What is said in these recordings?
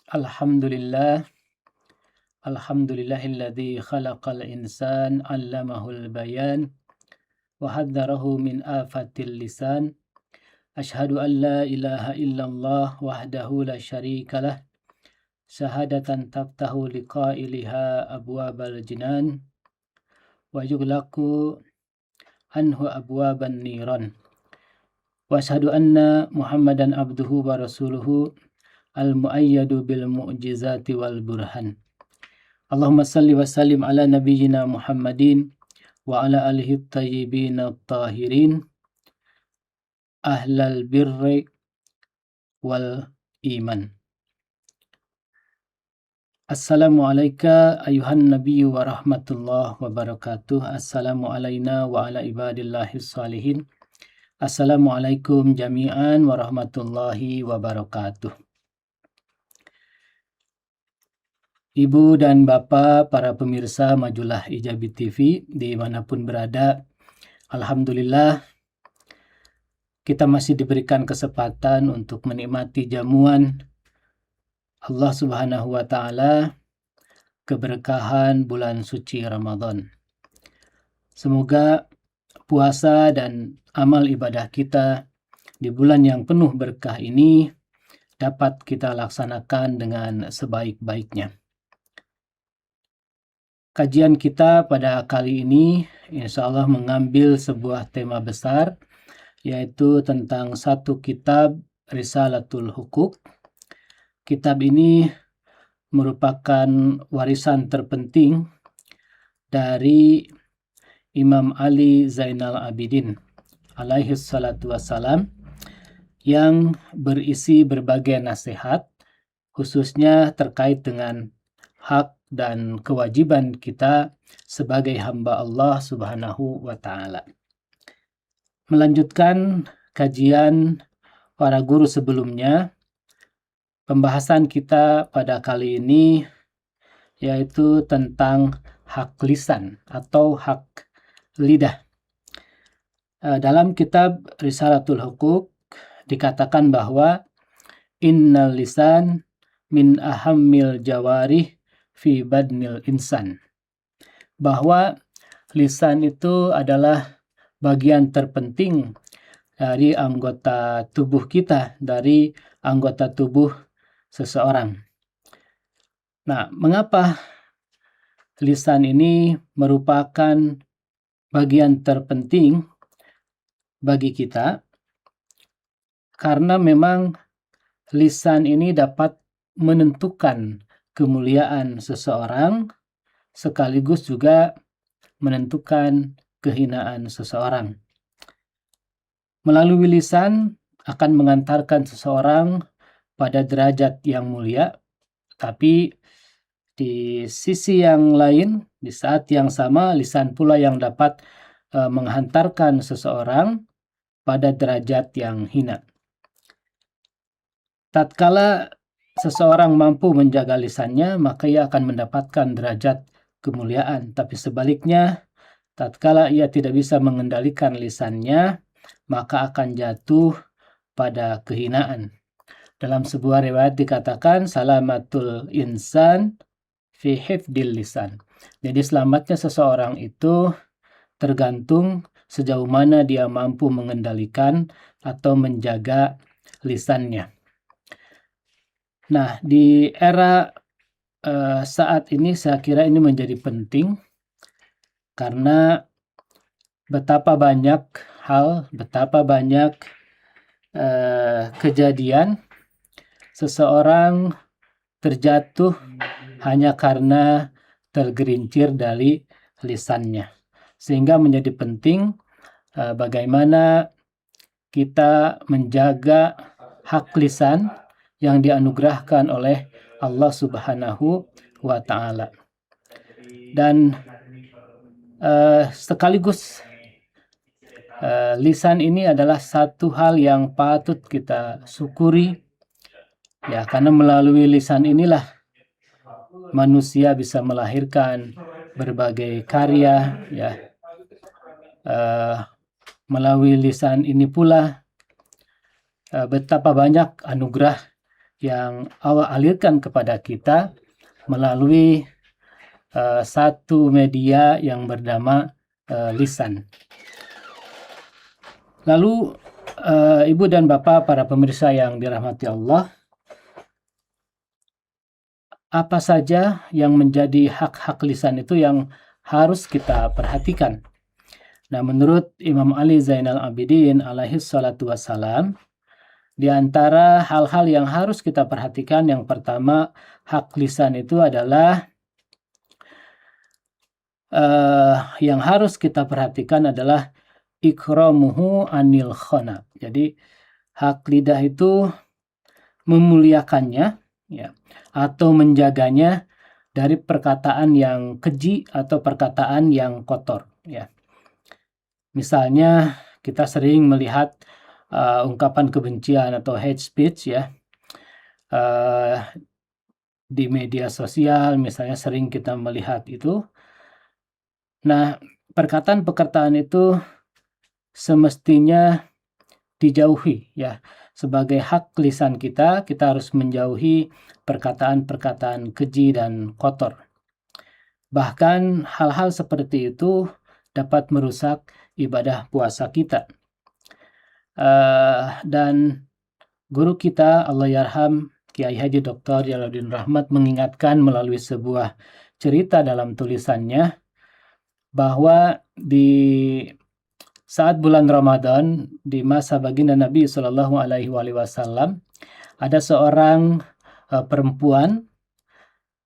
Alhamdulillah, alhamdulillahilladzi khalaqal insan 'allamahul bayan wa hadzarahu min afatil lisan. Asyhadu an la ilaha illallah wahdahu la syarikalah syahadatan taftahu liqailiha abwabal jinan wa yughlaqu anhu abwaban niran. Wa asyhadu anna Muhammadan abduhu wa rasuluhu al-mu'ayyadu bil mu'jizati wal burhan. Allahumma salli wa sallim ala nabiyyina Muhammadin wa ala alihi at-tayyibin at-tahirin ahlal birri wal iman. Assalamu alayka ayuhan nabiyyu wa rahmatullahi wa barakatuh. Assalamu alayna wa ala ibadillahis salihin. Assalamualaikum jami'an warahmatullahi wabarakatuh. Ibu dan Bapak, para pemirsa Majulah Ijabi TV dimanapun berada, alhamdulillah kita masih diberikan kesempatan untuk menikmati jamuan Allah Subhanahu wa Ta'ala, keberkahan bulan suci Ramadan. Semoga puasa dan amal ibadah kita di bulan yang penuh berkah ini dapat kita laksanakan dengan sebaik-baiknya. Kajian kita pada kali ini insya Allah mengambil sebuah tema besar, yaitu tentang satu kitab Risalatul Huquq. Kitab ini merupakan warisan terpenting dari Imam Ali Zainal Abidin alaihi salatu wassalam, yang berisi berbagai nasihat khususnya terkait dengan hak dan kewajiban kita sebagai hamba Allah Subhanahu wa Ta'ala. Melanjutkan kajian para guru sebelumnya, pembahasan kita pada kali ini yaitu tentang hak lisan atau hak lidah. Dalam kitab Risalatul Huquq dikatakan bahwa innal lisan min ahammil jawarih fi badnil insan. Bahwa lisan itu adalah bagian terpenting dari anggota tubuh kita, dari anggota tubuh seseorang. Nah, mengapa lisan ini merupakan bagian terpenting bagi kita? Karena memang lisan ini dapat menentukan kemuliaan seseorang sekaligus juga menentukan kehinaan seseorang. Melalui lisan akan mengantarkan seseorang pada derajat yang mulia, tapi di sisi yang lain, di saat yang sama, lisan pula yang dapat menghantarkan seseorang pada derajat yang hina. Tatkala seseorang mampu menjaga lisannya, maka ia akan mendapatkan derajat kemuliaan. Tapi sebaliknya, tatkala ia tidak bisa mengendalikan lisannya, maka akan jatuh pada kehinaan. Dalam sebuah riwayat dikatakan, salamatul insan fi hifdil lisan. Jadi selamatnya seseorang itu tergantung sejauh mana dia mampu mengendalikan atau menjaga lisannya. Nah, di era saat ini saya kira ini menjadi penting karena betapa banyak hal, betapa banyak kejadian seseorang terjatuh hanya karena tergerincir dari lisannya. Sehingga menjadi penting bagaimana kita menjaga hak lisan yang dianugerahkan oleh Allah Subhanahu wa Ta'ala. Dan sekaligus lisan ini adalah satu hal yang patut kita syukuri, ya, karena melalui lisan inilah manusia bisa melahirkan berbagai karya, ya. Melalui lisan ini pula betapa banyak anugerah yang Allah alirkan kepada kita melalui satu media yang bernama lisan. Lalu Ibu dan Bapak para pemirsa yang dirahmati Allah, apa saja yang menjadi hak-hak lisan itu yang harus kita perhatikan? Nah, menurut Imam Ali Zainal Abidin alaihi salatu wassalam, di antara hal-hal yang harus kita perhatikan, yang pertama, hak lisan itu adalah yang harus kita perhatikan adalah ikramuhu anil khana. Jadi hak lidah itu memuliakannya, ya, atau menjaganya dari perkataan yang keji atau perkataan yang kotor, ya. Misalnya kita sering melihat ungkapan kebencian atau hate speech, ya, di media sosial, misalnya sering kita melihat itu. Nah, perkataan-perkataan itu semestinya dijauhi, ya. Sebagai hak lisan kita harus menjauhi perkataan-perkataan keji dan kotor. Bahkan hal-hal seperti itu dapat merusak ibadah puasa kita. Dan guru kita, Allah yarham, Kiai Haji Dr. Jalaluddin Rahmat, mengingatkan melalui sebuah cerita dalam tulisannya bahwa di saat bulan Ramadan, di masa baginda Nabi Shallallahu Alaihi Wasallam, ada seorang perempuan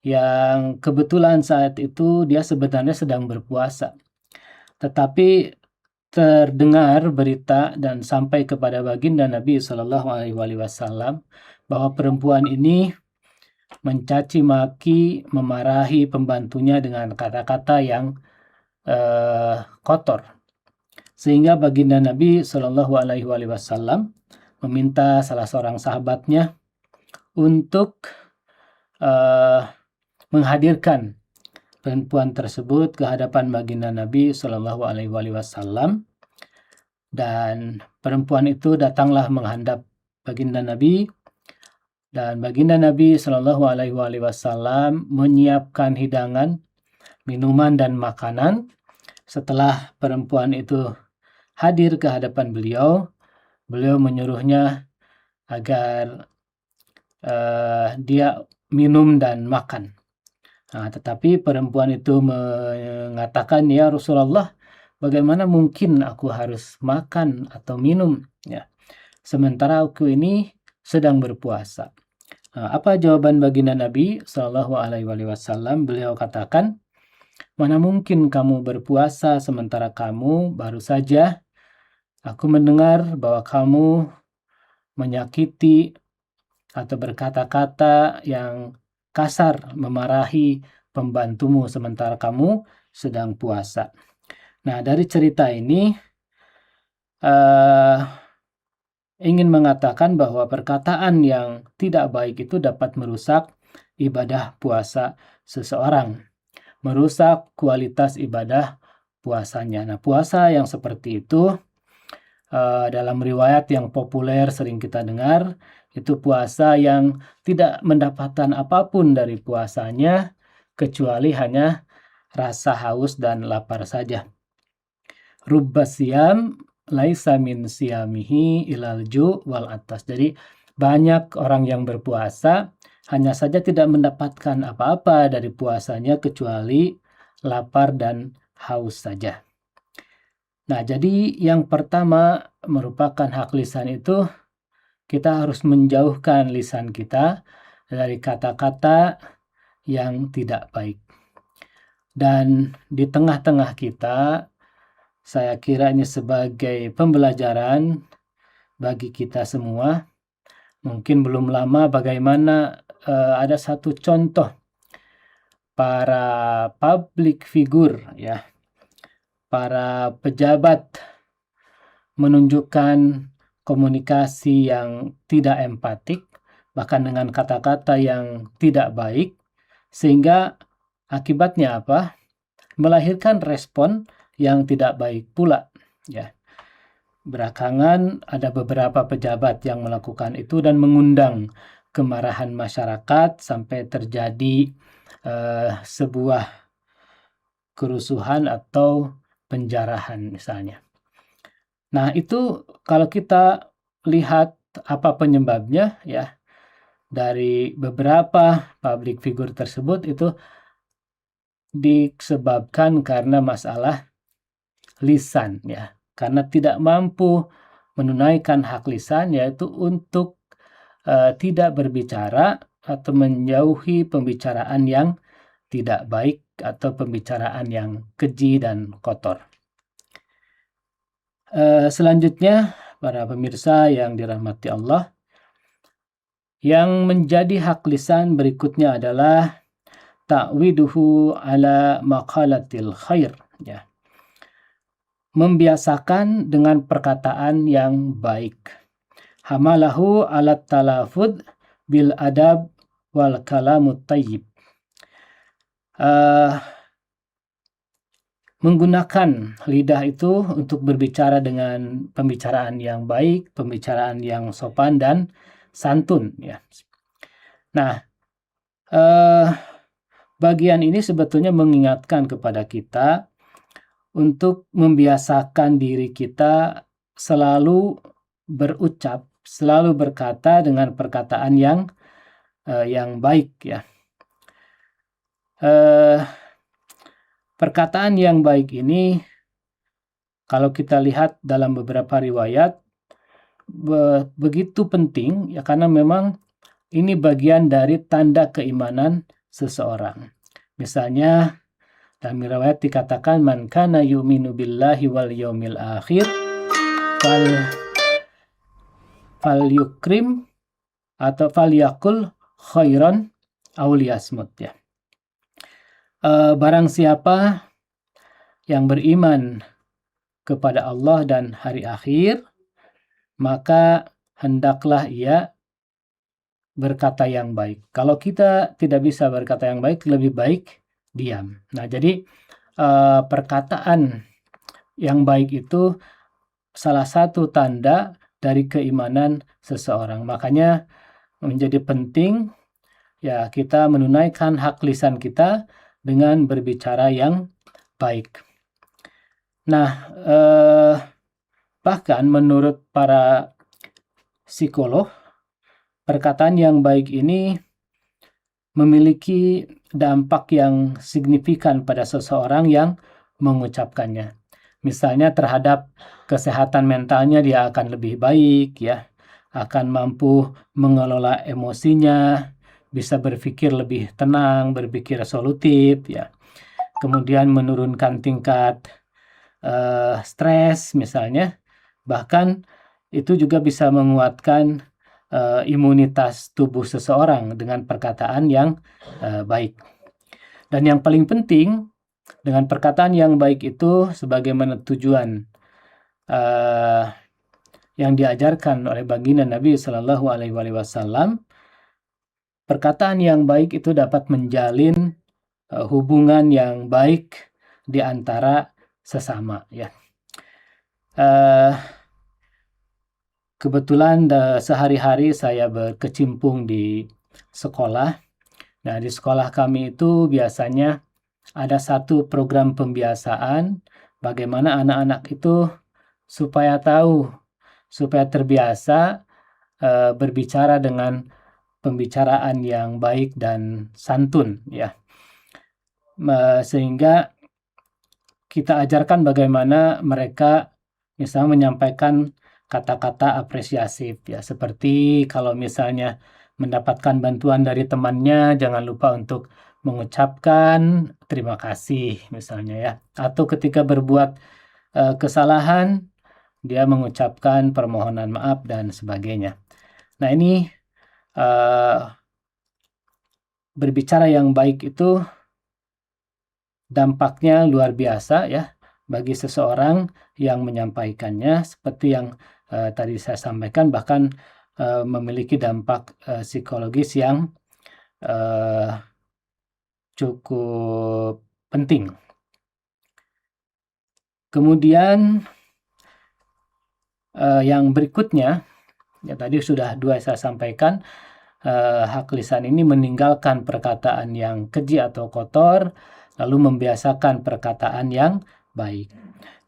yang kebetulan saat itu dia sebenarnya sedang berpuasa. Tetapi terdengar berita dan sampai kepada baginda Nabi Shallallahu Alaihi Wasallam bahwa perempuan ini mencaci maki, memarahi pembantunya dengan kata-kata yang kotor. Sehingga baginda Nabi Shallallahu Alaihi Wasallam meminta salah seorang sahabatnya untuk menghadirkan perempuan tersebut ke hadapan baginda Nabi Shallallahu Alaihi Wasallam, dan perempuan itu datanglah menghadap baginda Nabi, dan baginda Nabi Shallallahu Alaihi Wasallam menyiapkan hidangan, minuman dan makanan. Setelah perempuan itu hadir ke hadapan beliau menyuruhnya agar dia minum dan makan. Nah, tetapi perempuan itu mengatakan, "Ya Rasulullah, bagaimana mungkin aku harus makan atau minum, ya, sementara aku ini sedang berpuasa?" Nah, apa jawaban baginda Nabi Shallallahu Alaihi Wasallam? Beliau katakan, "Mana mungkin kamu berpuasa sementara kamu baru saja aku mendengar bahwa kamu menyakiti atau berkata-kata yang kasar memarahi pembantumu sementara kamu sedang puasa." Nah, dari cerita ini ingin mengatakan bahwa perkataan yang tidak baik itu dapat merusak ibadah puasa seseorang, merusak kualitas ibadah puasanya. Nah, puasa yang seperti itu dalam riwayat yang populer sering kita dengar, itu puasa yang tidak mendapatkan apapun dari puasanya kecuali hanya rasa haus dan lapar saja. Rubba siyam laisa min siyamihi ilal ju' wal atas. Jadi banyak orang yang berpuasa hanya saja tidak mendapatkan apa-apa dari puasanya kecuali lapar dan haus saja. Nah, jadi yang pertama merupakan hak lisan itu, kita harus menjauhkan lisan kita dari kata-kata yang tidak baik. Dan di tengah-tengah kita, saya kira ini sebagai pembelajaran bagi kita semua. Mungkin belum lama bagaimana ada satu contoh para public figure, ya, para pejabat menunjukkan komunikasi yang tidak empatik, bahkan dengan kata-kata yang tidak baik, sehingga akibatnya apa? Melahirkan respon yang tidak baik pula, ya. Belakangan ada beberapa pejabat yang melakukan itu dan mengundang kemarahan masyarakat sampai terjadi sebuah kerusuhan atau penjarahan misalnya. Nah, itu kalau kita lihat apa penyebabnya ya, dari beberapa public figure tersebut itu disebabkan karena masalah lisan ya. Karena tidak mampu menunaikan hak lisan, yaitu untuk tidak berbicara atau menjauhi pembicaraan yang tidak baik atau pembicaraan yang keji dan kotor. Selanjutnya, para pemirsa yang dirahmati Allah, yang menjadi hak lisan berikutnya adalah ta'widuhu ala maqalatil khair ya. Membiasakan dengan perkataan yang baik. Hamalahu ala talafud bil adab wal kalamut tayyib. Menggunakan lidah itu untuk berbicara dengan pembicaraan yang baik, pembicaraan yang sopan dan santun ya. Nah, bagian ini sebetulnya mengingatkan kepada kita untuk membiasakan diri kita selalu berucap, selalu berkata dengan perkataan yang baik ya. Perkataan yang baik ini kalau kita lihat dalam beberapa riwayat begitu penting ya, karena memang ini bagian dari tanda keimanan seseorang. Misalnya dalam riwayat dikatakan man kana yu'minu billahi wal yaumil akhir fal yukrim atau fal yakul khairan aw liyasmut ya. Barang siapa yang beriman kepada Allah dan hari akhir, maka hendaklah ia berkata yang baik. Kalau kita tidak bisa berkata yang baik, lebih baik diam. Nah, jadi perkataan yang baik itu salah satu tanda dari keimanan seseorang. Makanya menjadi penting ya kita menunaikan hak lisan kita dengan berbicara yang baik. Nah, bahkan menurut para psikolog, perkataan yang baik ini memiliki dampak yang signifikan pada seseorang yang mengucapkannya. Misalnya terhadap kesehatan mentalnya dia akan lebih baik ya, akan mampu mengelola emosinya, bisa berpikir lebih tenang, berpikir solutif ya. Kemudian menurunkan tingkat stres misalnya. Bahkan itu juga bisa menguatkan imunitas tubuh seseorang dengan perkataan yang baik. Dan yang paling penting, dengan perkataan yang baik itu sebagaimana tujuan yang diajarkan oleh baginda Nabi Shallallahu Alaihi Wasallam, perkataan yang baik itu dapat menjalin hubungan yang baik di antara sesama ya. Kebetulan sehari-hari saya berkecimpung di sekolah. Nah, di sekolah kami itu biasanya ada satu program pembiasaan bagaimana anak-anak itu supaya terbiasa berbicara dengan pembicaraan yang baik dan santun ya. Sehingga kita ajarkan bagaimana mereka misalnya menyampaikan kata-kata apresiatif ya, seperti kalau misalnya mendapatkan bantuan dari temannya jangan lupa untuk mengucapkan terima kasih misalnya ya, atau ketika berbuat kesalahan dia mengucapkan permohonan maaf dan sebagainya. Nah, ini berbicara yang baik itu dampaknya luar biasa ya bagi seseorang yang menyampaikannya, seperti yang tadi saya sampaikan, bahkan memiliki dampak psikologis yang cukup penting. Kemudian yang berikutnya, ya tadi sudah dua saya sampaikan, hak lisan ini meninggalkan perkataan yang keji atau kotor, lalu membiasakan perkataan yang baik.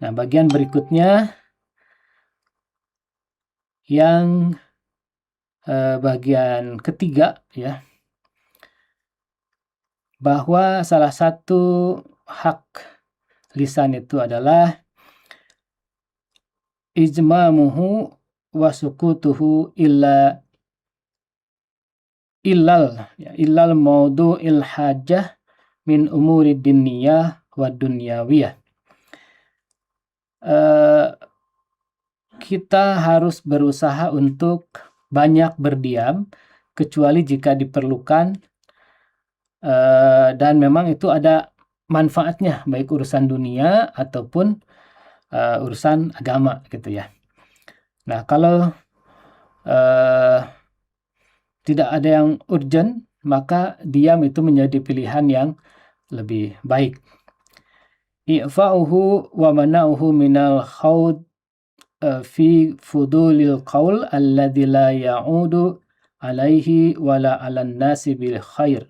Nah, bagian berikutnya yang bagian ketiga ya, bahwa salah satu hak lisan itu adalah ijmamuhu wa sukutuhu illal maudu'il hajah min umuri diniyah wa dunyawiyah. Kita harus berusaha untuk banyak berdiam kecuali jika diperlukan, dan memang itu ada manfaatnya baik urusan dunia ataupun urusan agama gitu ya. Nah, kalau tidak ada yang urgent, maka diam itu menjadi pilihan yang lebih baik. I'fa'uhu wa mana'uhu minal khawd fi fudulil qaul alladhi la ya'udu alaihi wala 'alan nasi bil khair.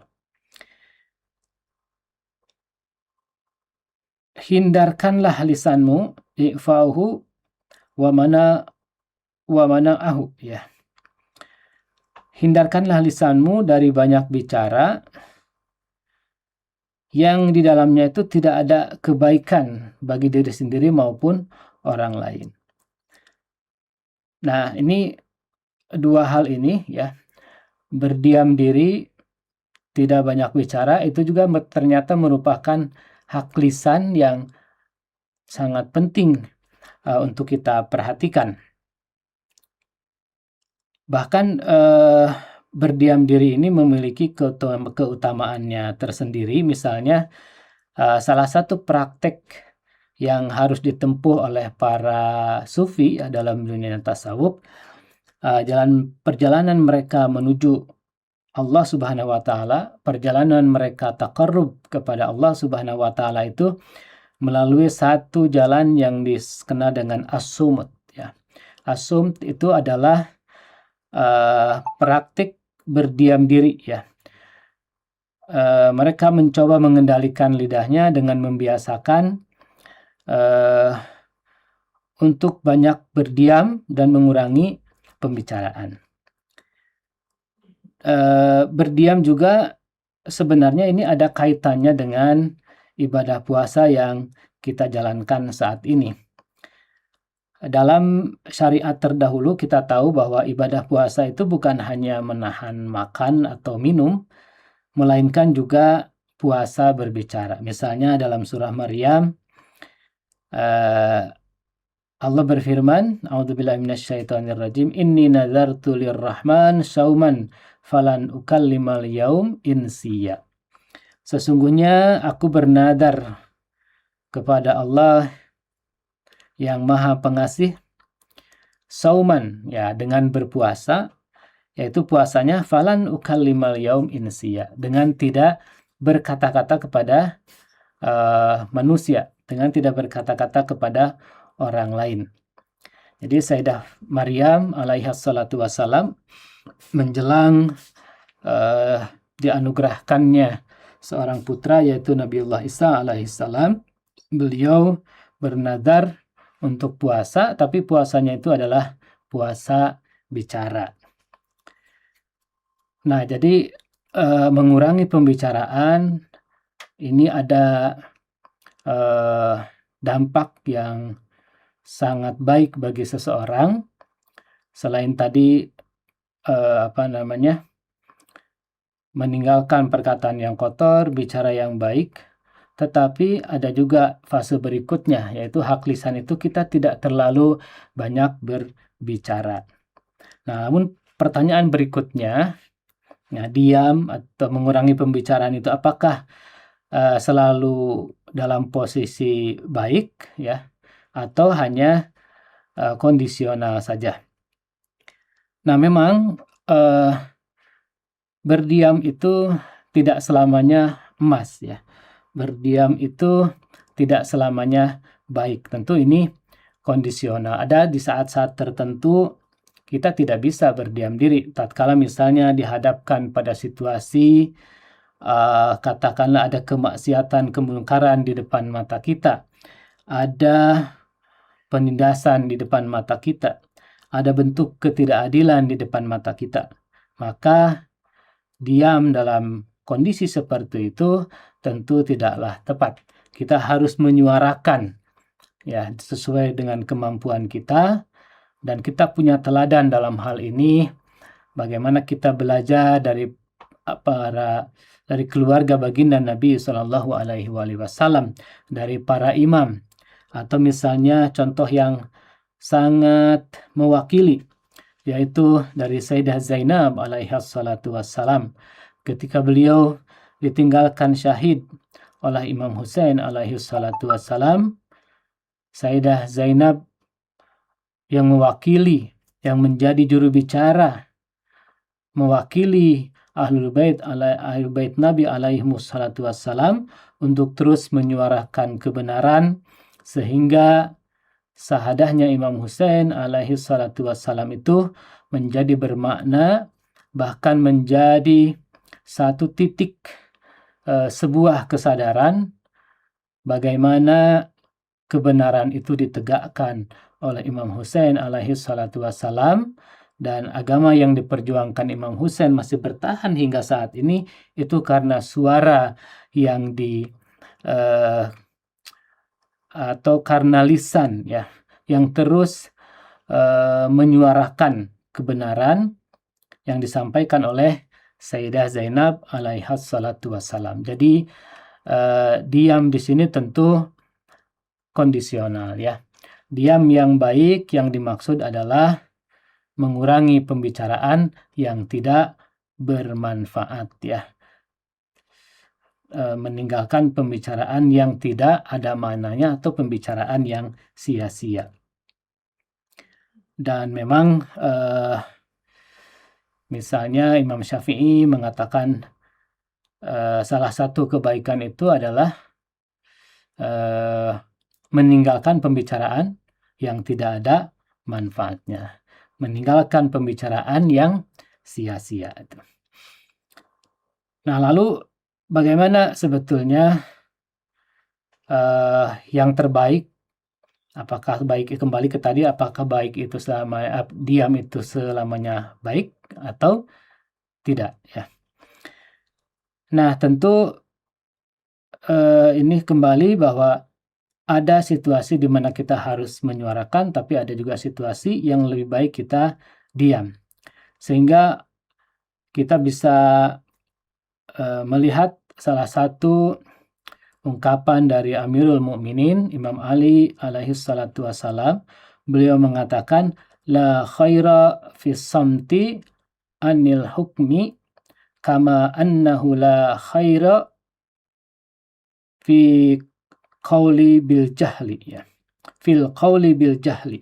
Hindarkanlah lisanmu, i'fa'uhu wa mana'ahu ya. Hindarkanlah lisanmu dari banyak bicara yang di dalamnya itu tidak ada kebaikan bagi diri sendiri maupun orang lain. Nah, ini dua hal ini ya, berdiam diri, tidak banyak bicara, itu juga ternyata merupakan hak lisan yang sangat penting untuk kita perhatikan. Bahkan berdiam diri ini memiliki keutamaannya tersendiri. Misalnya salah satu praktek yang harus ditempuh oleh para sufi dalam dunia tasawuf, perjalanan mereka menuju Allah Subhanahu wa taala, perjalanan mereka taqarrub kepada Allah Subhanahu wa taala itu melalui satu jalan yang dikenal dengan as-sumt ya. As-sumt itu adalah praktik berdiam diri ya. Mereka mencoba mengendalikan lidahnya dengan membiasakan untuk banyak berdiam dan mengurangi pembicaraan. Berdiam juga sebenarnya ini ada kaitannya dengan ibadah puasa yang kita jalankan saat ini. Dalam syariat terdahulu kita tahu bahwa ibadah puasa itu bukan hanya menahan makan atau minum, melainkan juga puasa berbicara. Misalnya dalam surah Maryam, Allah berfirman, A'udzubillahi minasyaitonirrajim, inni nadzartu lirrahman sauman falan ukallimal yaum insiya. Sesungguhnya aku bernadar kepada Allah yang Maha Pengasih, sauman ya, dengan berpuasa, yaitu puasanya falan ukallimal yaum insiya, dengan tidak berkata-kata kepada manusia, dengan tidak berkata-kata kepada orang lain. Jadi Sayyidah Maryam alaihi salatu wassalam menjelang dianugerahkannya seorang putra yaitu Nabiullah Isa alaihi salam, beliau bernadar untuk puasa, tapi puasanya itu adalah puasa bicara. Nah, jadi mengurangi pembicaraan ini ada dampak yang sangat baik bagi seseorang. Selain tadi meninggalkan perkataan yang kotor, bicara yang baik, tetapi ada juga fase berikutnya, yaitu hak lisan itu kita tidak terlalu banyak berbicara. Nah, namun pertanyaan berikutnya, nah, diam atau mengurangi pembicaraan itu apakah selalu dalam posisi baik ya, atau hanya kondisional saja? Nah, memang berdiam itu tidak selamanya emas ya. Berdiam itu tidak selamanya baik. Tentu ini kondisional. Ada di saat-saat tertentu kita tidak bisa berdiam diri. Tatkala misalnya dihadapkan pada situasi katakanlah ada kemaksiatan, kemungkaran di depan mata kita, ada penindasan di depan mata kita, ada bentuk ketidakadilan di depan mata kita, maka diam dalam kondisi seperti itu tentu tidaklah tepat. Kita harus menyuarakan ya sesuai dengan kemampuan kita, dan kita punya teladan dalam hal ini. Bagaimana kita belajar dari keluarga baginda Nabi Shallallahu Alaihi Wasallam, dari para imam, atau misalnya contoh yang sangat mewakili, yaitu dari Sayyidah Zainab alaihi salatu wassalam, ketika beliau ditinggalkan syahid oleh Imam Husain alaihi salatu wassalam. Sayyidah Zainab yang mewakili, yang menjadi juru bicara, mewakili Ahlul Bait Nabi alaihi salatu wassalam untuk terus menyuarakan kebenaran, sehingga sahadahnya Imam Husain alaihi salatu wassalam itu menjadi bermakna, bahkan menjadi satu titik sebuah kesadaran bagaimana kebenaran itu ditegakkan oleh Imam Husain alaihi salatu wassalam, dan agama yang diperjuangkan Imam Husain masih bertahan hingga saat ini itu karena suara yang atau karena lisan ya yang terus menyuarakan kebenaran yang disampaikan oleh Sayyidah Zainab alaihi salatu wassalam. Jadi diam di sini tentu kondisional ya. Diam yang baik yang dimaksud adalah mengurangi pembicaraan yang tidak bermanfaat ya. Meninggalkan pembicaraan yang tidak ada maknanya atau pembicaraan yang sia-sia. Dan memang misalnya Imam Syafi'i mengatakan salah satu kebaikan itu adalah meninggalkan pembicaraan yang tidak ada manfaatnya, meninggalkan pembicaraan yang sia-sia. Nah, lalu bagaimana sebetulnya yang terbaik? Apakah baik, kembali ke tadi, apakah baik itu diam itu selamanya baik atau tidak ya? Nah, tentu ini kembali bahwa ada situasi di mana kita harus menyuarakan, tapi ada juga situasi yang lebih baik kita diam. Sehingga kita bisa melihat salah satu ungkapan dari Amirul Mukminin Imam Ali alaihi salatu wassalam. Beliau mengatakan, la khaira fis samti anil hukmi kama annahu la khaira fi qawli bil jahli ya. Fil qawli bil jahli.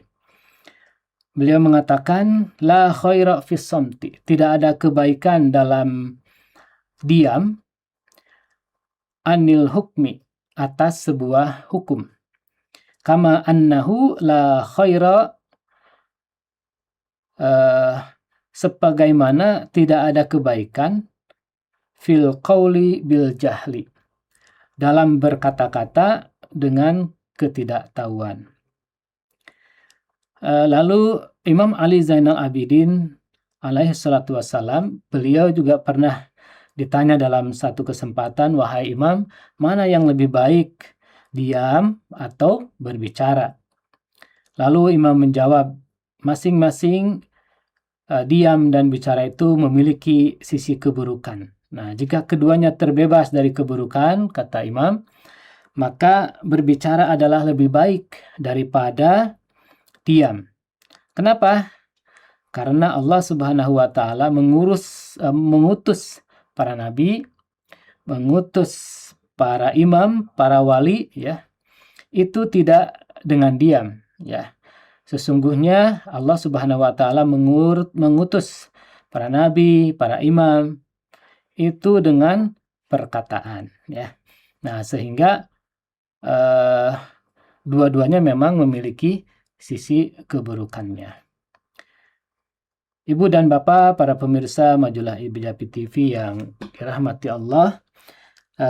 Beliau mengatakan, la khaira fis samti, tidak ada kebaikan dalam diam, anil hukmi, atas sebuah hukum. Kama annahu la khaira, sebagaimana tidak ada kebaikan, fil qawli bil jahli, dalam berkata-kata dengan ketidaktahuan. Lalu Imam Ali Zainal Abidin alaihi salatu wassalam, beliau juga pernah ditanya dalam satu kesempatan, wahai Imam, mana yang lebih baik, diam atau berbicara? Lalu Imam menjawab, masing-masing diam dan bicara itu memiliki sisi keburukan. Nah, jika keduanya terbebas dari keburukan, kata Imam, maka berbicara adalah lebih baik daripada diam. Kenapa? Karena Allah Subhanahu wa Ta'ala mengutus para nabi, mengutus para imam, para wali ya, itu tidak dengan diam ya. Sesungguhnya Allah Subhanahu wa Ta'ala mengutus para nabi, para imam itu dengan perkataan ya. Nah, sehingga dua-duanya memang memiliki sisi keburukannya. Ibu dan Bapak, para pemirsa majalah IBJAPI TV yang dirahmati Allah,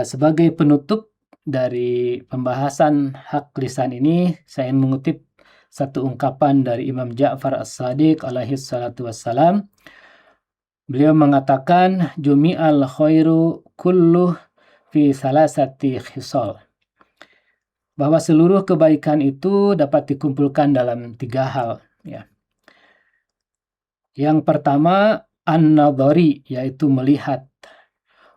sebagai penutup dari pembahasan hak lisan ini, saya ingin mengutip satu ungkapan dari Imam Ja'far As-Shadiq alaihi salatu wassalam. Beliau mengatakan, Jumi'al khairu kulluh fi salasati khisal. Bahwa seluruh kebaikan itu dapat dikumpulkan dalam 3 hal. Ya. Yang pertama, an-nadhari, yaitu melihat.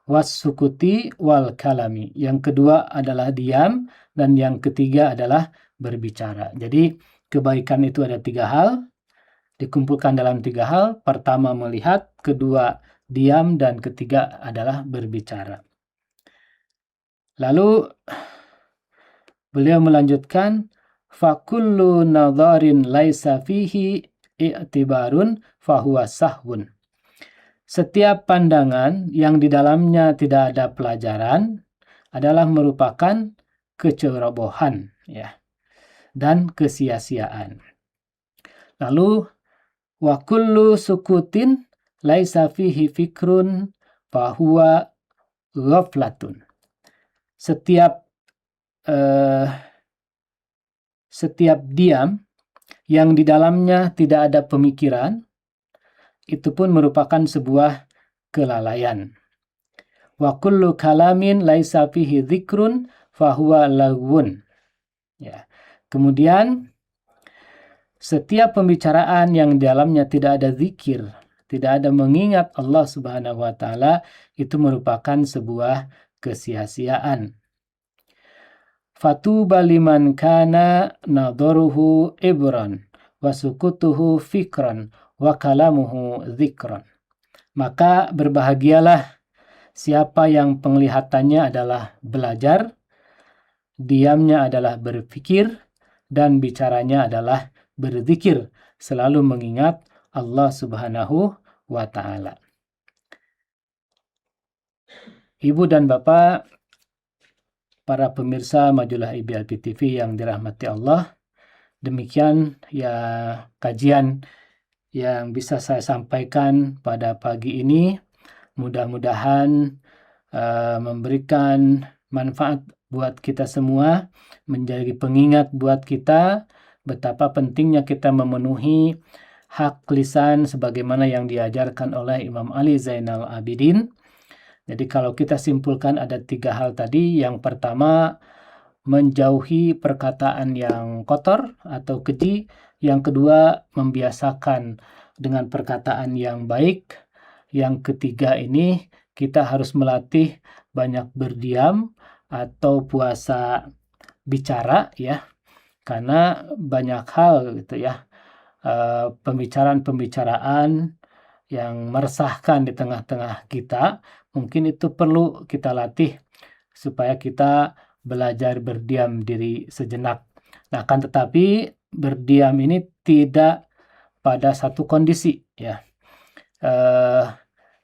Was-sukuti wal kalami. Yang kedua adalah diam, dan yang ketiga adalah berbicara. Jadi kebaikan itu ada 3 hal, dikumpulkan dalam 3 hal. Pertama melihat, kedua diam, dan ketiga adalah berbicara. Lalu beliau melanjutkan, fakullu nadharin laisa fihi i'tibarun fahuwa sahwun. Setiap pandangan yang di dalamnya tidak ada pelajaran adalah merupakan kecerobohan, ya, dan kesia-siaan. Lalu wa kullu sukutin laisa fihi fikrun fahuwa ghaflatun. Setiap diam yang di dalamnya tidak ada pemikiran, itu pun merupakan sebuah kelalaian. Wa kullu kalamin laisa fihi dzikrun fahuwa lagwun. Ya. Kemudian setiap pembicaraan yang di dalamnya tidak ada zikir, tidak ada mengingat Allah Subhanahu wa taala, itu merupakan sebuah kesia-siaan. Fatuba liman kana nadharuhu ibran wa sukutuhu fikran wa kalamuhu dzikran. Maka berbahagialah siapa yang penglihatannya adalah belajar, diamnya adalah berpikir, dan bicaranya adalah berzikir, selalu mengingat Allah Subhanahu wa taala. Ibu dan Bapak, para pemirsa majalah IBJAPI TV yang dirahmati Allah, demikian ya kajian yang bisa saya sampaikan pada pagi ini. Mudah-mudahan memberikan manfaat buat kita semua, menjadi pengingat buat kita betapa pentingnya kita memenuhi hak lisan sebagaimana yang diajarkan oleh Imam Ali Zainal Abidin. Jadi kalau kita simpulkan ada 3 hal tadi. Yang pertama, menjauhi perkataan yang kotor atau keji. Yang kedua, membiasakan dengan perkataan yang baik. Yang ketiga ini, kita harus melatih banyak berdiam atau puasa bicara, ya. Karena banyak hal gitu ya, pembicaraan yang meresahkan di tengah-tengah kita, mungkin itu perlu kita latih supaya kita belajar berdiam diri sejenak. Nah, akan tetapi berdiam ini tidak pada satu kondisi, ya.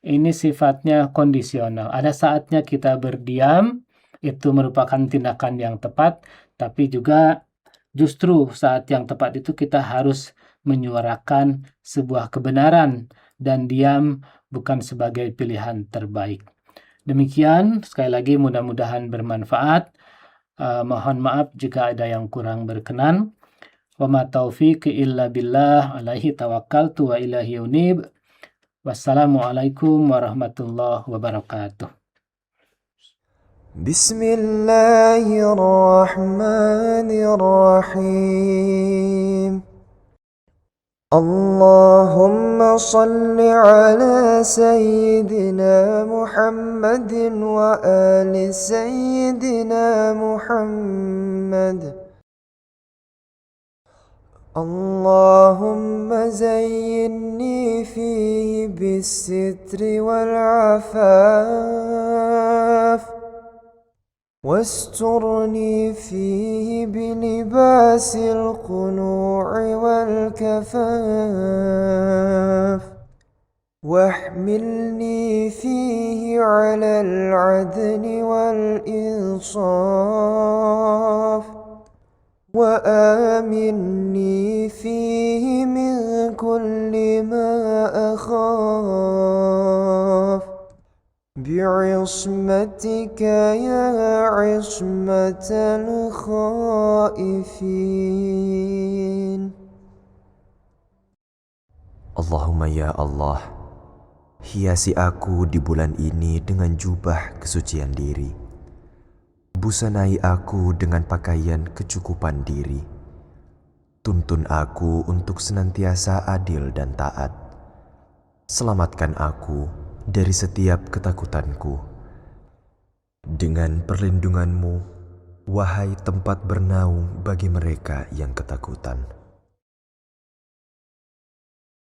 Ini sifatnya kondisional. Ada saatnya kita berdiam, itu merupakan tindakan yang tepat, tapi juga justru saat yang tepat itu kita harus menyuarakan sebuah kebenaran, dan diam bukan sebagai pilihan terbaik. Demikian, sekali lagi mudah-mudahan bermanfaat. Mohon maaf jika ada yang kurang berkenan. Wa ma taufiqi illa billah, alaihi tawakkaltu wa ilaihi unib. Wassalamualaikum warahmatullahi wabarakatuh. Bismillahirrahmanirrahim. Allahumma salli ala Sayyidina Muhammadin wa ali Sayyidina Muhammad. Allahumma zayyinni fihi bis-sitri wal-'afaf, واسترني فيه بلباس القنوع والكفاف، واحملني فيه على العدل والإنصاف، وآمني فيه من كل ما بعصمتك يا عصمة الخائفين. Allahumma ya Allah, hiasi aku di bulan ini dengan jubah kesucian diri. Busanai aku dengan pakaian kecukupan diri. Tuntun aku untuk senantiasa adil dan taat. Selamatkan aku dari setiap ketakutanku. Dengan perlindunganmu, wahai tempat bernaung bagi mereka yang ketakutan.